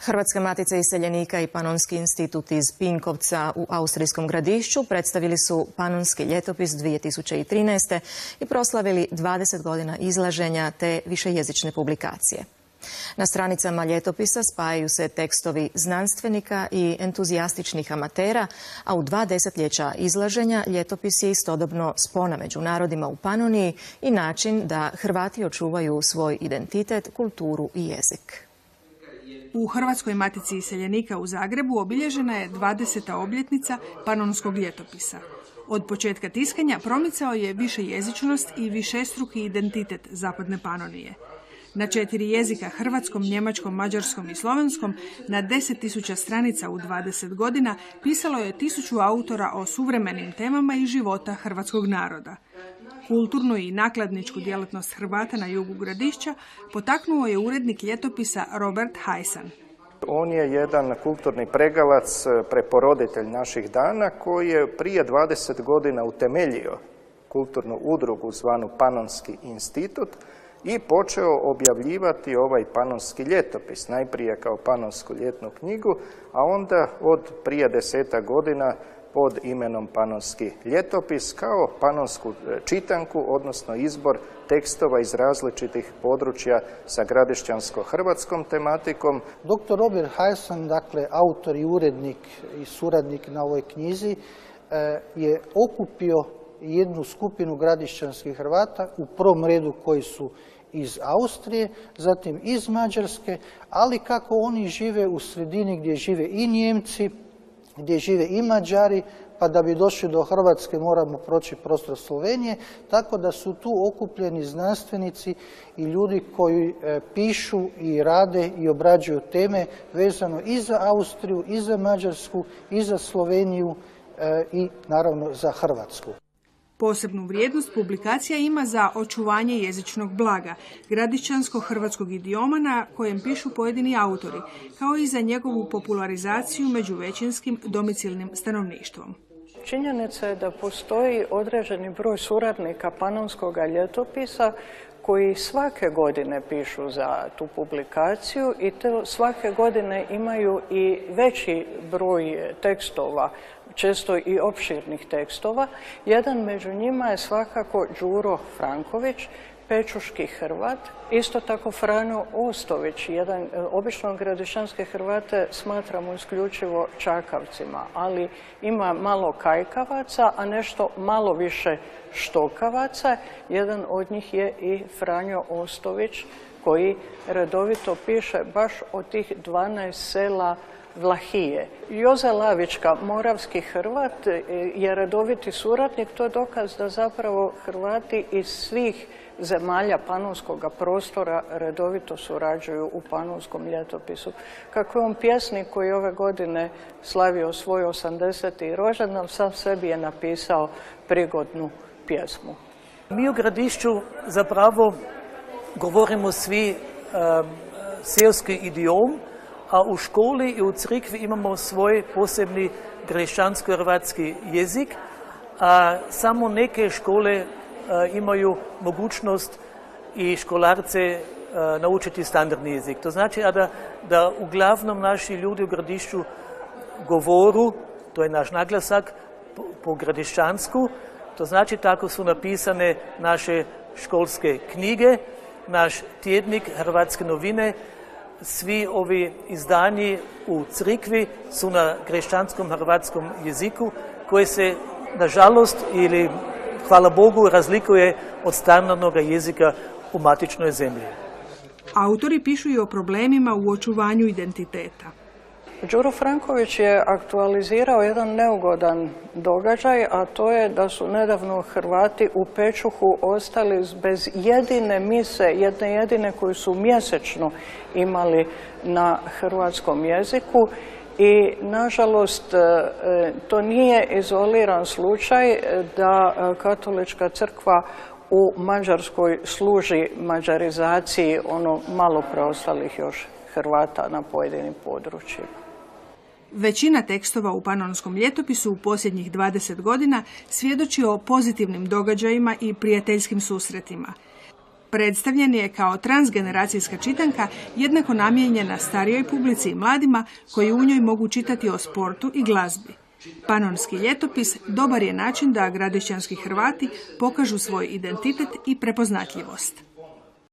Hrvatska matica iseljenika i Panonski institut iz Pinkovca u austrijskom Gradišću predstavili su Panonski ljetopis 2013. i proslavili 20 godina izlaženja te višejezične publikacije. Na stranicama ljetopisa spajaju se tekstovi znanstvenika i entuzijastičnih amatera, a u 2 desetljeća izlaženja ljetopis je istodobno spona među narodima u Panoniji i način da Hrvati očuvaju svoj identitet, kulturu i jezik. U Hrvatskoj matici iseljenika u Zagrebu obilježena je 20. obljetnica Panonskog ljetopisa. Od početka tiskanja promicao je višejezičnost i višestruki identitet Zapadne Panonije. Na 4 jezika, hrvatskom, njemačkom, mađarskom i slovenskom, na 10.000 stranica u 20 godina pisalo je 1000 autora o suvremenim temama i života hrvatskog naroda. Kulturnu i nakladničku djelatnost Hrvata na jugu Gradišća potaknuo je urednik ljetopisa Robert Hajsan. On je jedan kulturni pregalac, preporoditelj naših dana koji je prije 20 godina utemeljio kulturnu udrugu zvanu Panonski institut i počeo objavljivati ovaj Panonski ljetopis, najprije kao Panonsku ljetnu knjigu, a onda od prije 10 godina pod imenom Panonski ljetopis kao panonsku čitanku, odnosno izbor tekstova iz različitih područja sa gradišćansko-hrvatskom tematikom. Dr. Robert Hajsan, dakle autor i urednik i suradnik na ovoj knjizi, je okupio jednu skupinu gradišćanskih Hrvata, u prvom redu koji su iz Austrije, zatim iz Mađarske, ali kako oni žive u sredini gdje žive i Nijemci, gdje žive i Mađari, pa da bi došli do Hrvatske moramo proći prostor Slovenije, tako da su tu okupljeni znanstvenici i ljudi koji pišu i rade i obrađuju teme vezano i za Austriju, i za Mađarsku, i za Sloveniju i naravno za Hrvatsku. Posebnu vrijednost publikacija ima za očuvanje jezičnog blaga, gradišćansko-hrvatskog idioma na kojem pišu pojedini autori, kao i za njegovu popularizaciju među većinskim domicilnim stanovništvom. Činjenica je da postoji određeni broj suradnika Panonskog ljetopisa koji svake godine pišu za tu publikaciju i to svake godine imaju i veći broj tekstova, često i opširnih tekstova. Jedan među njima je svakako Đuro Franković, pečuški Hrvat, isto tako Franjo Ostović, jedan obično gradišćanske Hrvate smatramo isključivo Čakavcima, ali ima malo Kajkavaca, a nešto malo više Štokavaca. Jedan od njih je i Franjo Ostović koji redovito piše baš o tih 12 sela Vlahije. Joza Lavička, moravski Hrvat, je redoviti suradnik. To je dokaz da zapravo Hrvati iz svih zemalja panonskog prostora redovito surađuju u Panonskom ljetopisu. Kako je on pjesnik koji ove godine slavio svoj 80. rođendan, sam sebi je napisao prigodnu pjesmu. Mi u Gradišću zapravo govorimo svi seoski idiom, a u školi i u crkvi imamo svoj posebni gradišćansko-hrvatski jezik, a samo neke škole imaju mogućnost i školarce naučiti standardni jezik. To znači da uglavnom naši ljudi u Gradišću govoru, to je naš naglasak, po gradišćansku, to znači tako su napisane naše školske knjige, naš tjednik Hrvatske novine, svi ovi izdanji u crkvi su na gradišćanskom hrvatskom jeziku koji se, nažalost, ili hvala Bogu, razlikuje od standardnog jezika u matičnoj zemlji. Autori pišu i o problemima u očuvanju identiteta. Đuro Franković je aktualizirao jedan neugodan događaj, a to je da su nedavno Hrvati u Pečuhu ostali bez jedine mise, jedne jedine koju su mjesečno imali na hrvatskom jeziku. I, nažalost, to nije izoliran slučaj da katolička crkva u Mađarskoj služi mađarizaciji ono malo preostalih još Hrvata na pojedinim područjima. Većina tekstova u Panonskom ljetopisu u posljednjih 20 godina svjedoči o pozitivnim događajima i prijateljskim susretima. Predstavljen je kao transgeneracijska čitanka jednako namijenjena starijoj publici i mladima koji u njoj mogu čitati o sportu i glazbi. Panonski ljetopis dobar je način da gradišćanski Hrvati pokažu svoj identitet i prepoznatljivost.